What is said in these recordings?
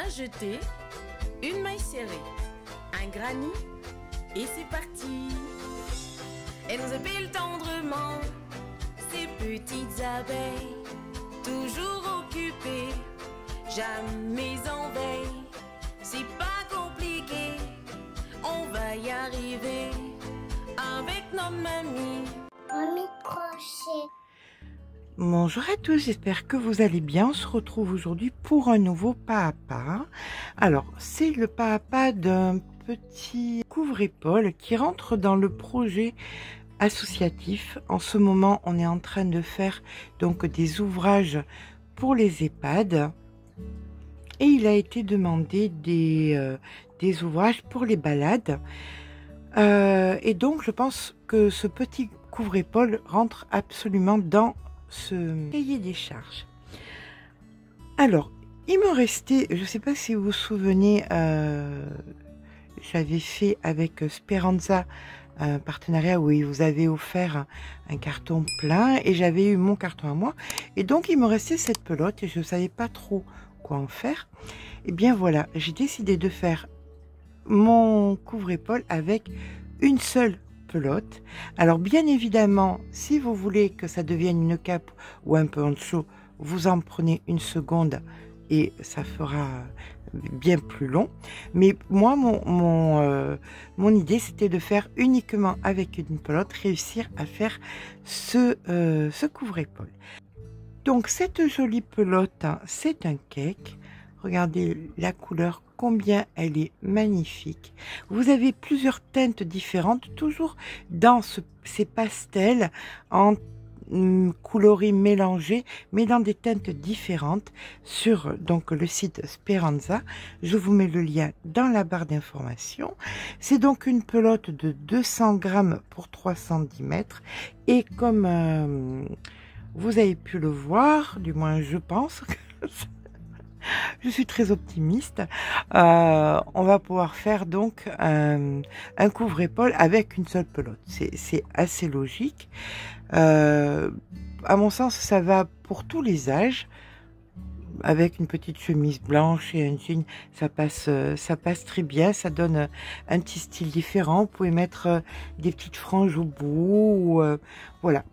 jeter une maille serrée, un granit et c'est parti. Elle nous appelle tendrement, ces petites abeilles, toujours occupées, jamais en veille. C'est pas compliqué, on va y arriver avec notre mamie. Mamie Crochet. Bonjour à tous, j'espère que vous allez bien. On se retrouve aujourd'hui pour un nouveau pas à pas. Alors, c'est le pas à pas d'un petit couvre-épaule qui rentre dans le projet associatif. En ce moment, on est en train de faire donc des ouvrages pour les EHPAD. Et il a été demandé des ouvrages pour les balades. Et donc, je pense que ce petit couvre-épaule rentre absolument dans ce cahier des charges. Alors, il me restait, je ne sais pas si vous vous souvenez, j'avais fait avec Speranza un partenariat où ils vous avaient offert un carton plein et j'avais eu mon carton à moi. Et donc, il me restait cette pelote et je ne savais pas trop quoi en faire. Et bien voilà, j'ai décidé de faire mon couvre-épaule avec une seule pelote. Alors bien évidemment, si vous voulez que ça devienne une cape ou un poncho, vous en prenez une seconde et ça fera bien plus long. Mais moi, mon idée, c'était de faire uniquement avec une pelote, réussir à faire ce couvre-épaule. Donc cette jolie pelote, c'est un cake. Regardez la couleur, combien elle est magnifique. Vous avez plusieurs teintes différentes, toujours dans ces pastels en coloris mélangés, mais dans des teintes différentes sur donc le site Speranza. Je vous mets le lien dans la barre d'information. C'est donc une pelote de 200 grammes pour 310 mètres. Et comme vous avez pu le voir, du moins je pense que je suis très optimiste. On va pouvoir faire donc un couvre-épaule avec une seule pelote. C'est assez logique. À mon sens, ça va pour tous les âges. Avec une petite chemise blanche et un jean, ça passe très bien. Ça donne un petit style différent. Vous pouvez mettre des petites franges au bout. Voilà.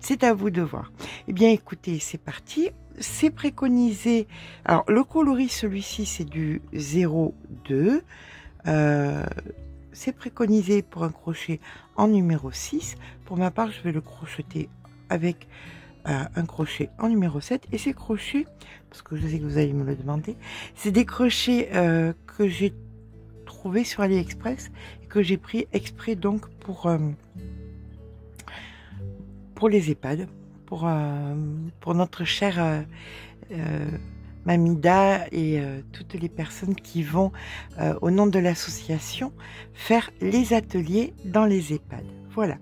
C'est à vous de voir. Eh bien, écoutez, c'est parti. C'est préconisé. Alors, le coloris, celui-ci, c'est du 02. C'est préconisé pour un crochet en numéro 6. Pour ma part, je vais le crocheter avec un crochet en numéro 7. Et ces crochets, parce que je sais que vous allez me le demander, c'est des crochets que j'ai trouvés sur AliExpress et que j'ai pris exprès donc pour les EHPAD, pour notre chère Mamida et toutes les personnes qui vont, au nom de l'association, faire les ateliers dans les EHPAD. Voilà.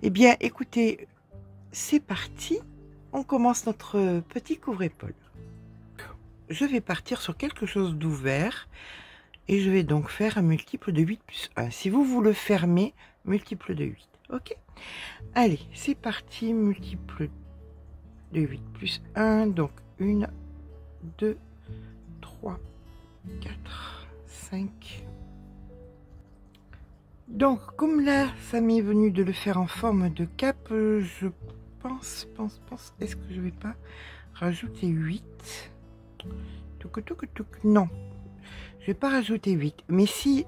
Eh bien, écoutez, c'est parti. On commence notre petit couvre-épaule. Je vais partir sur quelque chose d'ouvert et je vais donc faire un multiple de 8 plus 1. Si vous le fermez, multiple de 8. Ok, allez, c'est parti, multiple de 8 plus 1, donc 1, 2, 3, 4, 5. Donc, comme là, ça m'est venu de le faire en forme de cape, je pense, est-ce que je vais pas rajouter 8? Non, je vais pas rajouter 8, mais si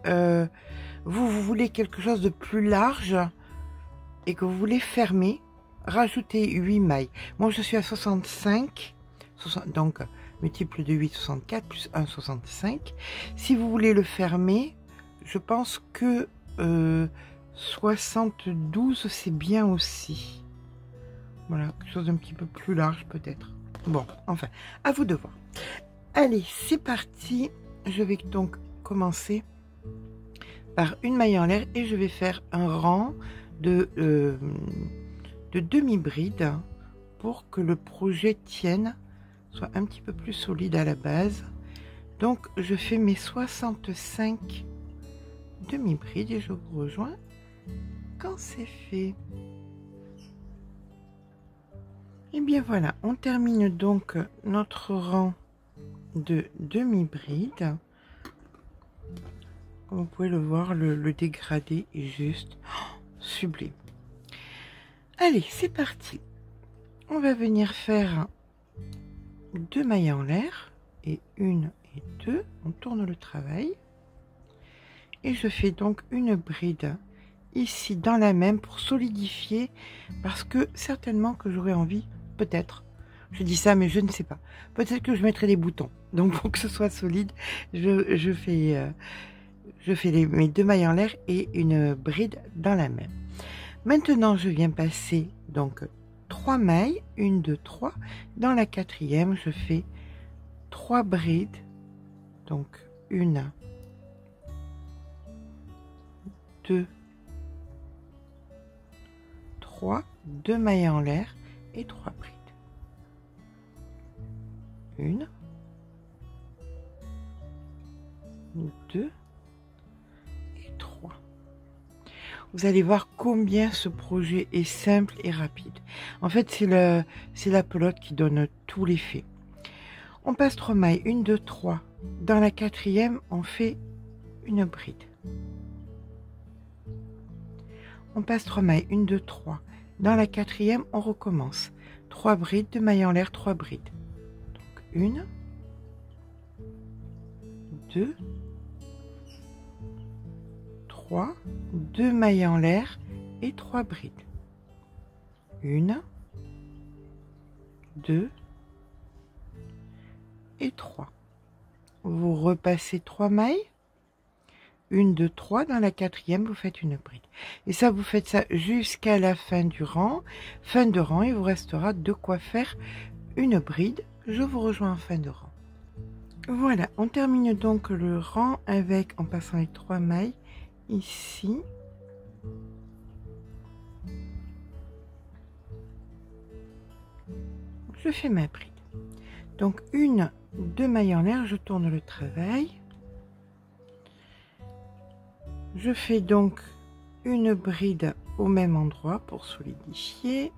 vous voulez quelque chose de plus large, et que vous voulez fermer, rajoutez 8 mailles. Moi, je suis à 65, donc multiple de 8, 64, plus 1, 65. Si vous voulez le fermer, je pense que 72, c'est bien aussi. Voilà, quelque chose d'un petit peu plus large peut-être. Bon, enfin, à vous de voir. Allez, c'est parti. Je vais donc commencer par une maille en l'air et je vais faire un rang de demi-bride pour que le projet tienne, soit un petit peu plus solide à la base. Donc je fais mes 65 demi-brides et je vous rejoins quand c'est fait. Et bien voilà, on termine donc notre rang de demi-bride. Comme vous pouvez le voir, le dégradé est juste sublime. Allez, c'est parti. On va venir faire 2 mailles en l'air, et 1 et 2. On tourne le travail. Et je fais donc une bride ici dans la même pour solidifier, parce que certainement que j'aurais envie, peut-être, je dis ça mais je ne sais pas, peut-être que je mettrai des boutons, donc pour que ce soit solide, je fais mes 2 mailles en l'air et une bride dans la même. Maintenant je viens passer donc 3 mailles, 1, 2, 3, dans la 4e je fais 3 brides, donc 1, 2, 3, 2 mailles en l'air et 3 brides. 1, 2 et 3. Vous allez voir combien ce projet est simple et rapide. En fait, c'est la pelote qui donne tout l'effet. On passe 3 mailles, 1, 2, 3. Dans la 4e, on fait une bride. On passe 3 mailles, 1, 2, 3. Dans la 4e, on recommence. 3 brides, 2 mailles en l'air, 3 brides. Donc 1, 2, 3, 2 mailles en l'air et 3 brides. 1, 2 et 3. Vous repassez 3 mailles. 1, 2, 3, dans la 4e, vous faites une bride. Et ça, vous faites ça jusqu'à la fin du rang. Fin de rang, il vous restera de quoi faire une bride. Je vous rejoins en fin de rang. Voilà, on termine donc le rang avec, en passant les 3 mailles, ici. Je fais ma bride. Donc, 1, 2 mailles en l'air, je tourne le travail. Je fais donc une bride au même endroit pour solidifier.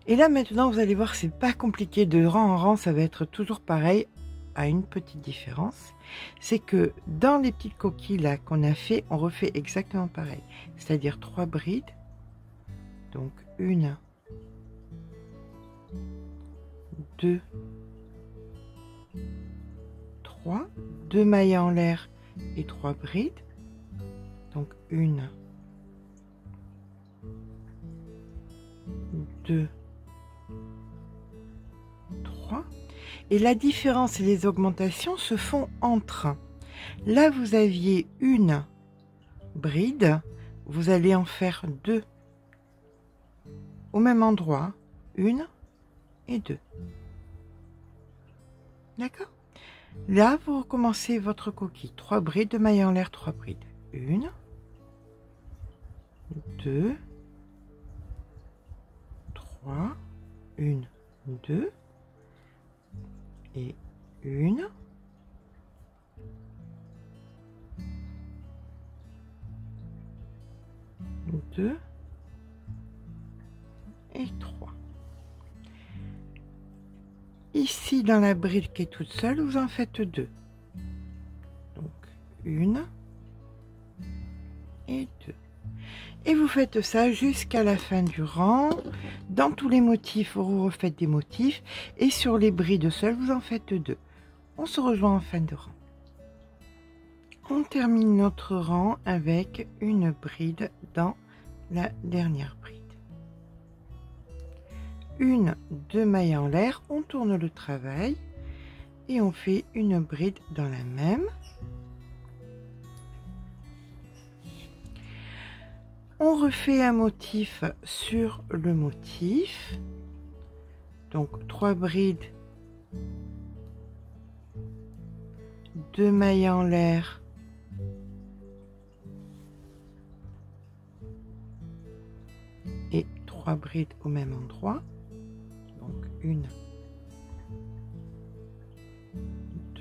Et là maintenant, vous allez voir, c'est pas compliqué, de rang en rang, ça va être toujours pareil, à une petite différence. C'est que dans les petites coquilles là qu'on a fait, on refait exactement pareil. C'est-à-dire 3 brides. Donc 1, 2, 3, 2 mailles en l'air et 3 brides. Donc 1, 2, 3. Et la différence et les augmentations se font entre. Là, vous aviez une bride, vous allez en faire 2 au même endroit, 1 et 2. D'accord? Là, vous recommencez votre coquille. 3 brides, 2 mailles en l'air, 3 brides. 1, 2, 3, 1, 2, et 1, 2 et 3. Ici, dans la bride qui est toute seule, vous en faites 2. Donc 1 et 2. Et vous faites ça jusqu'à la fin du rang. Dans tous les motifs, vous refaites des motifs. Et sur les brides seules, vous en faites 2. On se rejoint en fin de rang. On termine notre rang avec une bride dans la dernière bride. 1, 2 mailles en l'air, on tourne le travail et on fait une bride dans la même. On refait un motif sur le motif. Donc 3 brides, 2 mailles en l'air, et 3 brides au même endroit. Donc 1,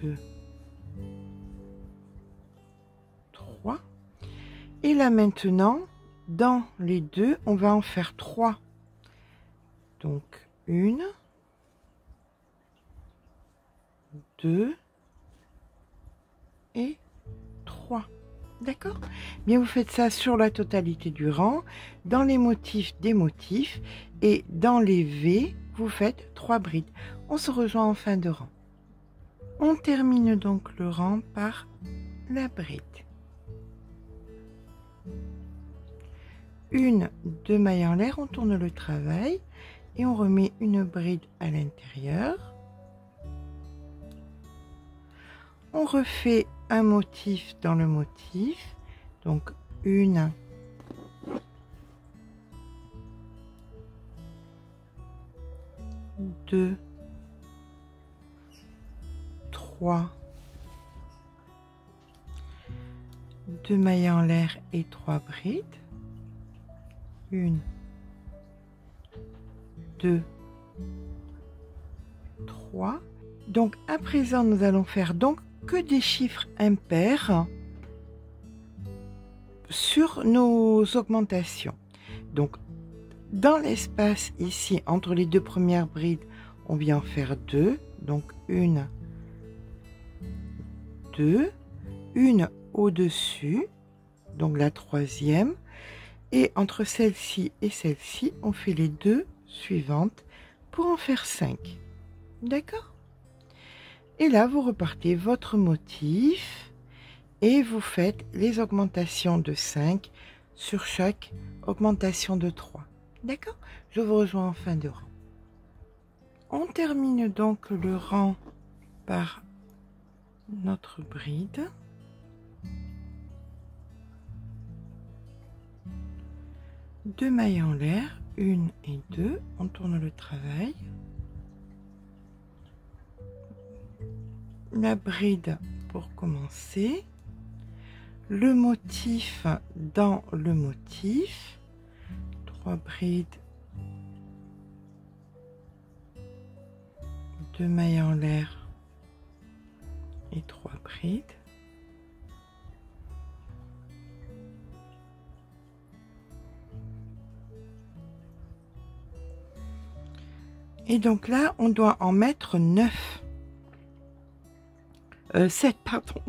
2, 3. Et là maintenant, dans les deux, on va en faire 3 Donc 1, 2 et 3. D'accord? Bien, vous faites ça sur la totalité du rang, dans les motifs des motifs, et dans les V, vous faites 3 brides. On se rejoint en fin de rang. On termine donc le rang par la bride. 1, 2 mailles en l'air, on tourne le travail et on remet une bride à l'intérieur. On refait un motif dans le motif, donc 1, 2, 3, 2 mailles en l'air et 3 brides. 1, 2, 3. Donc à présent, nous allons faire donc que des chiffres impairs sur nos augmentations. Donc dans l'espace ici entre les deux premières brides, on vient en faire 2, donc 1, 2, une au-dessus, donc la troisième, et entre celle-ci et celle-ci, on fait les 2 suivantes pour en faire 5. D'accord? Et là, vous repartez votre motif et vous faites les augmentations de 5 sur chaque augmentation de 3. D'accord? Je vous rejoins en fin de rang. On termine donc le rang par notre bride. Deux mailles en l'air, 1 et 2, on tourne le travail. La bride pour commencer, le motif dans le motif, 3 brides, 2 mailles en l'air et 3 brides. Et donc là, on doit en mettre 9. 7, pardon.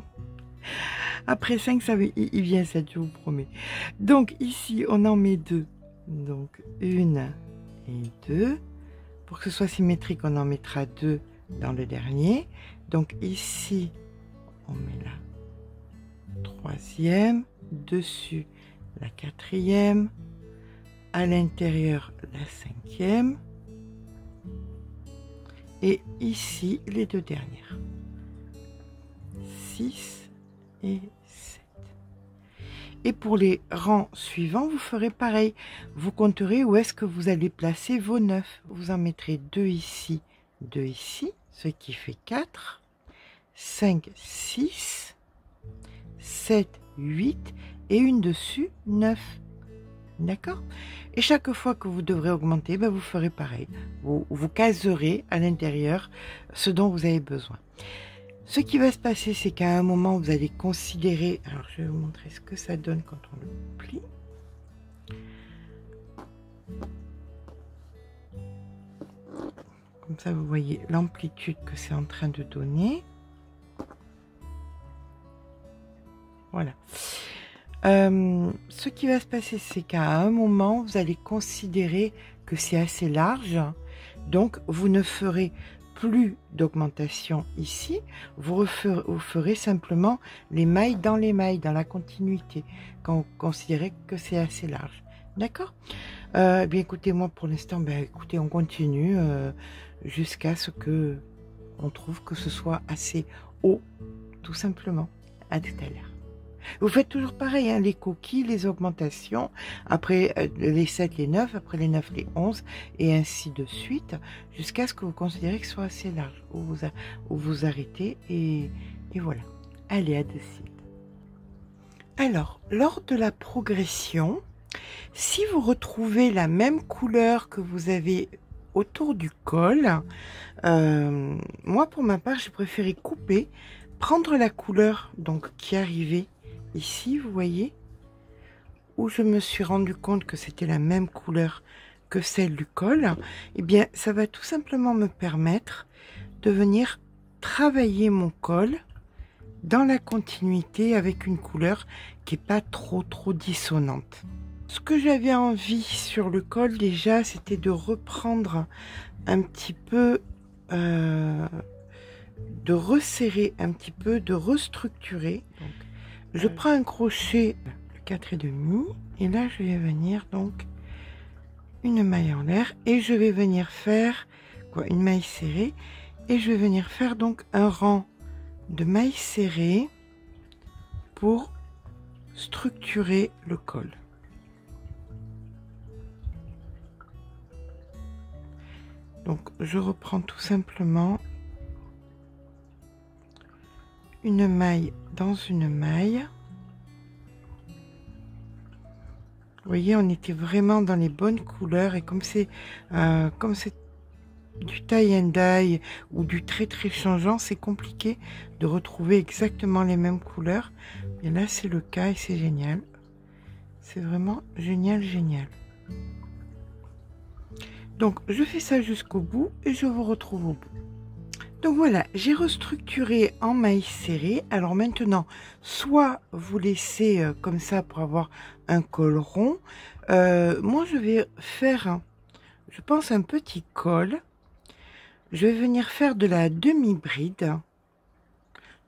Après 5, ça veut, il vient 7, je vous promets. Donc ici, on en met 2. Donc 1 et 2. Pour que ce soit symétrique, on en mettra 2 dans le dernier. Donc ici, on met la troisième. Dessus, la quatrième. À l'intérieur, la cinquième. Et ici, les 2 dernières. 6 et 7. Et pour les rangs suivants, vous ferez pareil. Vous compterez où est-ce que vous allez placer vos 9. Vous en mettrez 2 ici, ce qui fait 4, 5, 6, 7, 8 et une dessus, 9. D'accord? Et chaque fois que vous devrez augmenter, ben vous ferez pareil. Vous caserez à l'intérieur ce dont vous avez besoin. Ce qui va se passer, c'est qu'à un moment, vous allez considérer... Alors, je vais vous montrer ce que ça donne quand on le plie. Comme ça, vous voyez l'amplitude que c'est en train de donner. Voilà. Ce qui va se passer, c'est qu'à un moment, vous allez considérer que c'est assez large. Donc, vous ne ferez plus d'augmentation ici. Vous ferez simplement les mailles, dans la continuité, quand vous considérez que c'est assez large. D'accord? Bien, écoutez, moi, pour l'instant, écoutez, on continue jusqu'à ce que on trouve que ce soit assez haut, tout simplement. À tout à l'heure. Vous faites toujours pareil, hein, les coquilles, les augmentations, après les 7, les 9, après les 9, les 11, et ainsi de suite, jusqu'à ce que vous considérez que ce soit assez large, où vous arrêtez, et voilà. Allez, à de suite. Alors, lors de la progression, si vous retrouvez la même couleur que vous avez autour du col, moi, pour ma part, j'ai préféré couper, prendre la couleur donc qui arrivait ici, vous voyez, où je me suis rendu compte que c'était la même couleur que celle du col, eh bien ça va tout simplement me permettre de venir travailler mon col dans la continuité avec une couleur qui n'est pas trop dissonante. Ce que j'avais envie sur le col déjà, c'était de reprendre un petit peu, de resserrer un petit peu, de restructurer. Donc, je prends un crochet, le 4,5, et là je vais venir donc une maille en l'air et je vais venir faire quoi, une maille serrée, et je vais venir faire donc un rang de mailles serrées pour structurer le col. Donc je reprends tout simplement une maille dans une maille. Vous voyez, on était vraiment dans les bonnes couleurs, et comme c'est du tie and dye ou du très changeant, c'est compliqué de retrouver exactement les mêmes couleurs. Et là c'est le cas et c'est génial. C'est vraiment génial. Donc je fais ça jusqu'au bout et je vous retrouve au bout. Donc voilà, j'ai restructuré en mailles serrées. Alors maintenant, soit vous laissez comme ça pour avoir un col rond. Moi je vais faire, je pense, un petit col. Je vais venir faire de la demi-bride,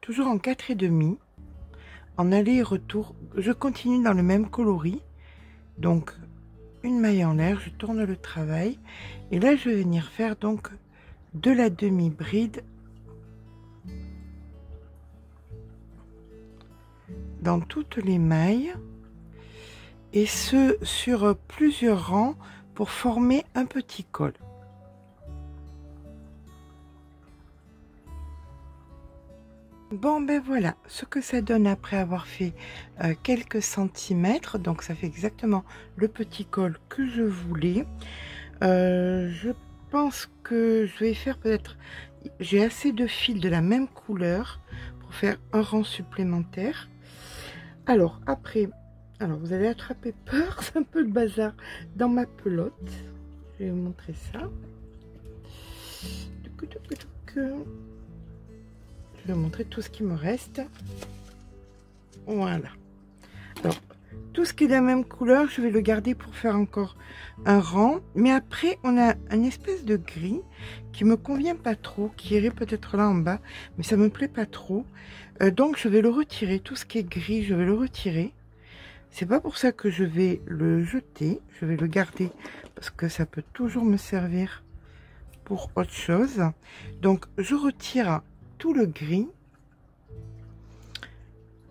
toujours en 4,5, en aller et retour. Je continue dans le même coloris, donc une maille en l'air, je tourne le travail, et là je vais venir faire donc de la demi-bride dans toutes les mailles, et ce sur plusieurs rangs pour former un petit col. Bon ben voilà ce que ça donne après avoir fait quelques centimètres. Donc ça fait exactement le petit col que je voulais. Je pense que je vais faire peut-être, j'ai assez de fils de la même couleur pour faire un rang supplémentaire. Alors après, alors vous allez attraper peur, c'est un peu le bazar dans ma pelote. Je vais vous montrer ça. Je vais montrer tout ce qui me reste. Voilà. Alors, tout ce qui est de la même couleur, je vais le garder pour faire encore un rang. Mais après, on a une espèce de gris qui me convient pas trop, qui irait peut-être là en bas, mais ça me plaît pas trop. Donc, je vais le retirer. Tout ce qui est gris, je vais le retirer. C'est pas pour ça que je vais le jeter. Je vais le garder parce que ça peut toujours me servir pour autre chose. Donc, je retire tout le gris.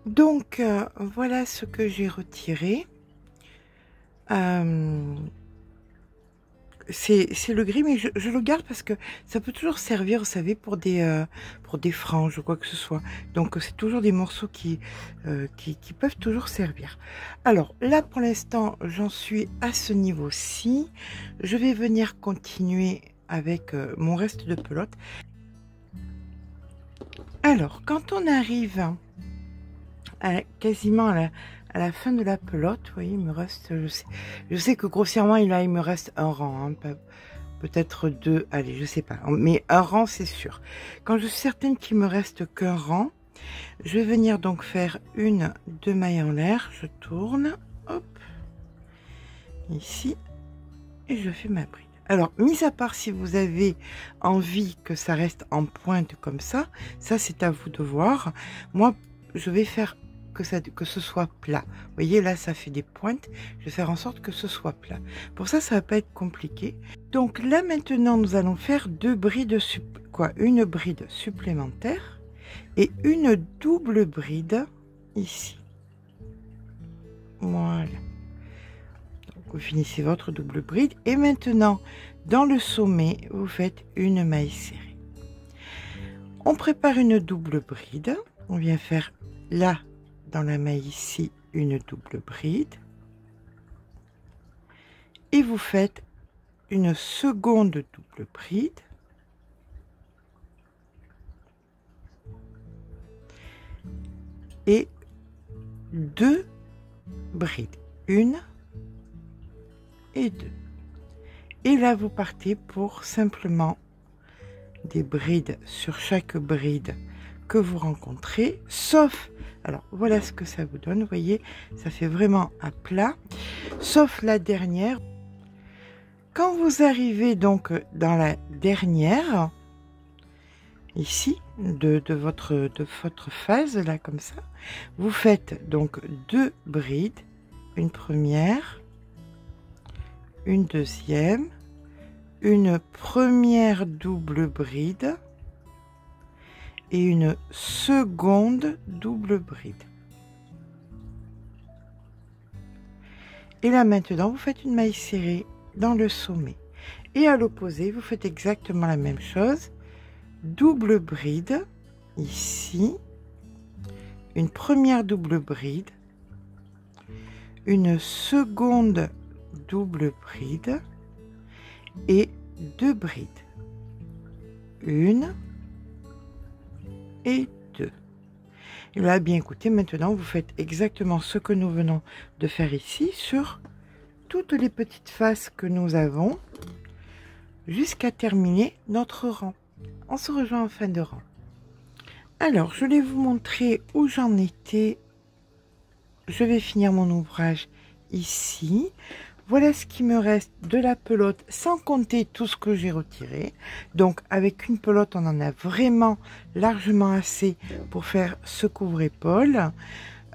Donc voilà ce que j'ai retiré. C'est le gris, mais je le garde parce que ça peut toujours servir, vous savez, pour des franges ou quoi que ce soit. Donc c'est toujours des morceaux qui peuvent toujours servir. Alors là pour l'instant j'en suis à ce niveau-ci. Je vais venir continuer avec mon reste de pelote. Alors, quand on arrive quasiment à la fin de la pelote, vous voyez, il me reste, je sais que grossièrement, il me reste un rang, hein, peut-être deux, allez, je sais pas, mais un rang, c'est sûr. Quand je suis certaine qu'il me reste qu'un rang, je vais venir donc faire deux mailles en l'air, je tourne, hop, ici, et je fais ma bride. Alors, mis à part si vous avez envie que ça reste en pointe comme ça c'est à vous de voir. Moi, je vais faire que ce soit plat. Vous voyez, là, ça fait des pointes. Je vais faire en sorte que ce soit plat. Pour ça, ça va pas être compliqué. Donc là, maintenant, nous allons faire une bride supplémentaire et une double bride ici. Voilà. Vous finissez votre double bride et maintenant dans le sommet vous faites une maille serrée. On prépare une double bride, on vient faire là dans la maille ici une double bride et vous faites une seconde double bride et deux brides, une et deux, Et là, vous partez pour simplement des brides sur chaque bride que vous rencontrez, sauf, alors voilà ce que ça vous donne, vous voyez, ça fait vraiment à plat, sauf la dernière. Quand vous arrivez donc dans la dernière, ici, de votre phase, là, comme ça, vous faites donc 2 brides, une première, une deuxième, une première double bride et une seconde double bride. Et là maintenant, vous faites une maille serrée dans le sommet. Et à l'opposé, vous faites exactement la même chose. Double bride, ici, une première double bride, une seconde double bride et 2 brides. Une et 2. Et là, bien écoutez, maintenant, vous faites exactement ce que nous venons de faire ici sur toutes les petites faces que nous avons jusqu'à terminer notre rang. On se rejoint en fin de rang. Alors, je vais vous montrer où j'en étais. Je vais finir mon ouvrage ici. Voilà ce qui me reste de la pelote, sans compter tout ce que j'ai retiré. Donc, avec une pelote, on en a vraiment largement assez pour faire ce couvre-épaule.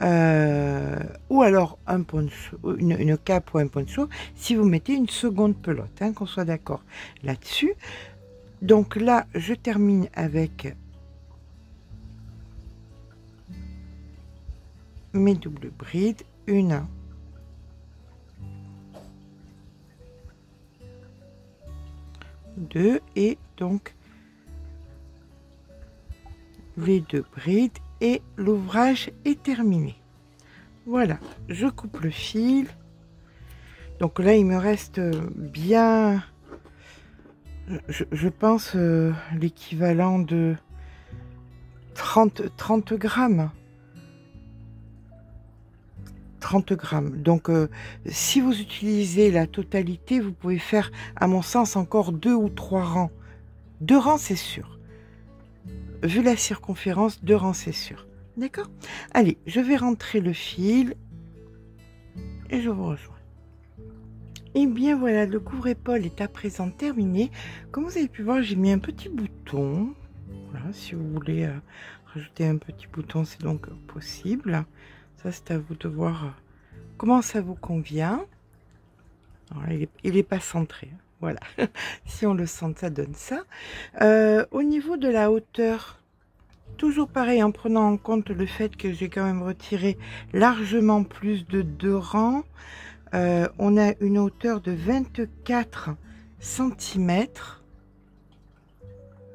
Ou alors un poncho, une cape ou un poncho, si vous mettez une seconde pelote, hein, qu'on soit d'accord là-dessus. Donc là, je termine avec mes doubles brides, une, deux, et donc les 2 brides, et l'ouvrage est terminé. Voilà, je coupe le fil. Donc là, il me reste bien, je pense, l'équivalent de 30 grammes. 30 grammes. Donc, si vous utilisez la totalité, vous pouvez faire, à mon sens, encore 2 ou 3 rangs. 2 rangs, c'est sûr. Vu la circonférence, 2 rangs, c'est sûr. D'accord? Allez, je vais rentrer le fil et je vous rejoins. Et bien voilà, le couvre-épaule est à présent terminé. Comme vous avez pu voir, j'ai mis un petit bouton. Voilà, si vous voulez rajouter un petit bouton, c'est donc possible. Ça, c'est à vous de voir comment ça vous convient. Alors, il est pas centré. Voilà, si on le sent, ça donne ça. Au niveau de la hauteur, toujours pareil, en prenant en compte le fait que j'ai quand même retiré largement plus de 2 rangs. On a une hauteur de 24 cm.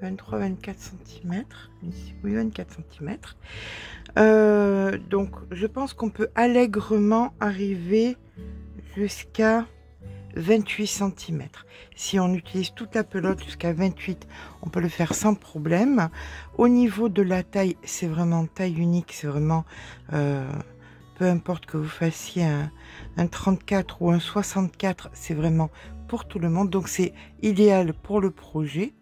23-24 cm. Ici, oui, 24 cm. Donc, je pense qu'on peut allègrement arriver jusqu'à 28 cm. Si on utilise toute la pelote jusqu'à 28, on peut le faire sans problème. Au niveau de la taille, c'est vraiment taille unique. C'est vraiment, peu importe que vous fassiez un 34 ou un 64, c'est vraiment pour tout le monde. Donc, c'est idéal pour le projet.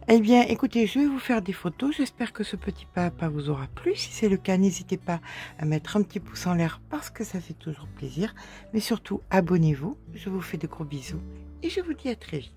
Eh bien, écoutez, je vais vous faire des photos. J'espère que ce petit pas à pas vous aura plu. Si c'est le cas, n'hésitez pas à mettre un petit pouce en l'air parce que ça fait toujours plaisir. Mais surtout, abonnez-vous. Je vous fais de gros bisous et je vous dis à très vite.